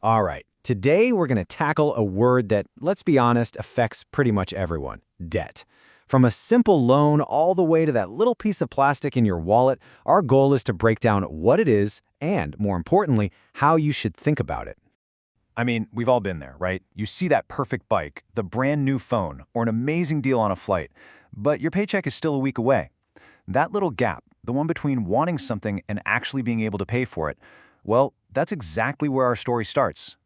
All right, today we're going to tackle a word that, let's be honest, affects pretty much everyone: debt. From a simple loan all the way to that little piece of plastic in your wallet, our goal is to break down what it is and, more importantly, how you should think about it. I mean, we've all been there, right? You see that perfect bike, the brand new phone, or an amazing deal on a flight, but your paycheck is still a week away. That little gap, the one between wanting something and actually being able to pay for it, well, that's exactly where our story starts.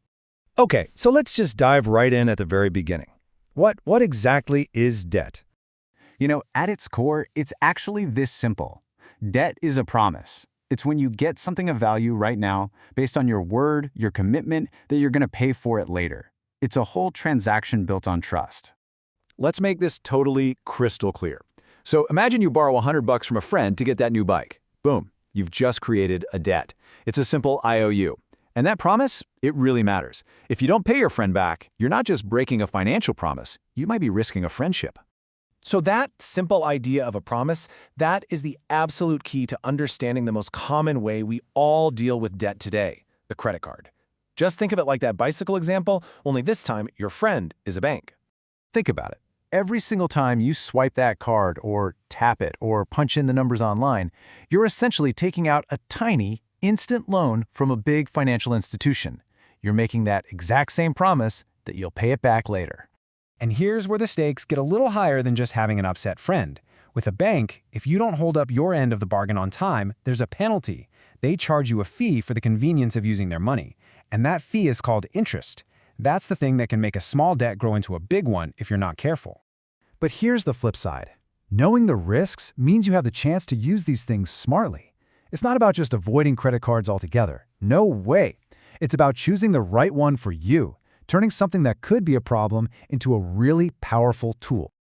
Okay, so let's just dive right in at the very beginning. What exactly is debt? At its core, it's actually this simple. Debt is a promise. It's when you get something of value right now, based on your word, your commitment, that you're going to pay for it later. It's a whole transaction built on trust. Let's make this totally crystal clear. So imagine you borrow $100 from a friend to get that new bike. Boom, you've just created a debt. It's a simple IOU. And that promise, it really matters. If you don't pay your friend back, you're not just breaking a financial promise, you might be risking a friendship. So that simple idea of a promise, that is the absolute key to understanding the most common way we all deal with debt today, the credit card. Just think of it like that bicycle example, only this time your friend is a bank. Think about it. Every single time you swipe that card or tap it or punch in the numbers online, you're essentially taking out a tiny, instant loan from a big financial institution. You're making that exact same promise that you'll pay it back later. And here's where the stakes get a little higher than just having an upset friend. With a bank, if you don't hold up your end of the bargain on time, there's a penalty. They charge you a fee for the convenience of using their money. And that fee is called interest. That's the thing that can make a small debt grow into a big one if you're not careful. But here's the flip side. Knowing the risks means you have the chance to use these things smartly. It's not about just avoiding credit cards altogether. No way. It's about choosing the right one for you, turning something that could be a problem into a really powerful tool.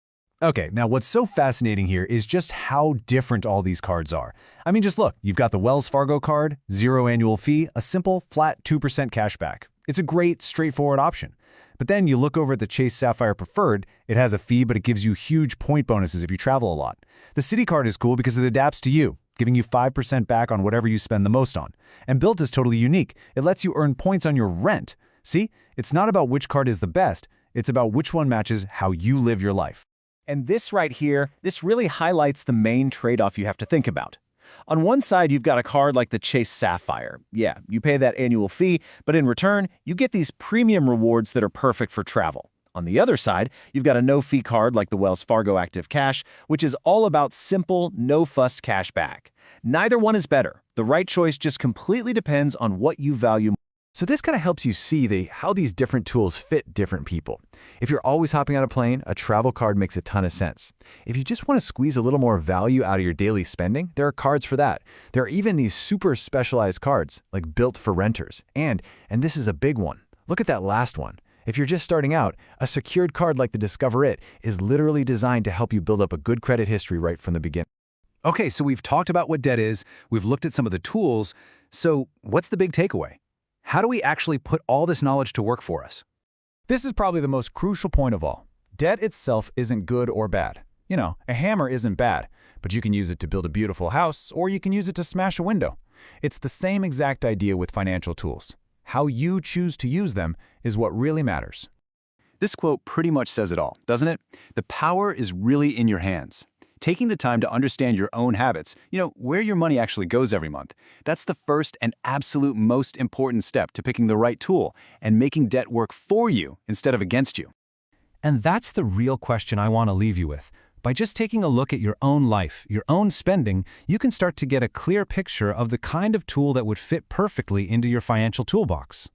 Okay, now what's so fascinating here is just how different all these cards are. I mean, just look, you've got the Wells Fargo card, 0 annual fee, a simple, flat 2% cashback. It's a great, straightforward option. But then you look over at the Chase Sapphire Preferred, it has a fee, but it gives you huge point bonuses if you travel a lot. The Citi card is cool because it adapts to you, giving you 5% back on whatever you spend the most on. And Bilt is totally unique. It lets you earn points on your rent. See, it's not about which card is the best, it's about which one matches how you live your life. And this right here, this really highlights the main trade-off you have to think about. On one side, you've got a card like the Chase Sapphire. Yeah, you pay that annual fee, but in return, you get these premium rewards that are perfect for travel. On the other side, you've got a no-fee card like the Wells Fargo Active Cash, which is all about simple, no-fuss cash back. Neither one is better. The right choice just completely depends on what you value. So this kind of helps you see how these different tools fit different people. If you're always hopping on a plane, a travel card makes a ton of sense. If you just want to squeeze a little more value out of your daily spending, there are cards for that. There are even these super specialized cards, like built for renters. And this is a big one. Look at that last one. If you're just starting out, a secured card like the Discover It is literally designed to help you build up a good credit history right from the beginning. Okay, so we've talked about what debt is, we've looked at some of the tools, so what's the big takeaway? How do we actually put all this knowledge to work for us? This is probably the most crucial point of all. Debt itself isn't good or bad. A hammer isn't bad, but you can use it to build a beautiful house, or you can use it to smash a window. It's the same exact idea with financial tools. How you choose to use them is what really matters. This quote pretty much says it all, doesn't it? The power is really in your hands. Taking the time to understand your own habits, where your money actually goes every month, that's the first and absolute most important step to picking the right tool and making debt work for you instead of against you. And that's the real question I want to leave you with. By just taking a look at your own life, your own spending, you can start to get a clear picture of the kind of tool that would fit perfectly into your financial toolbox.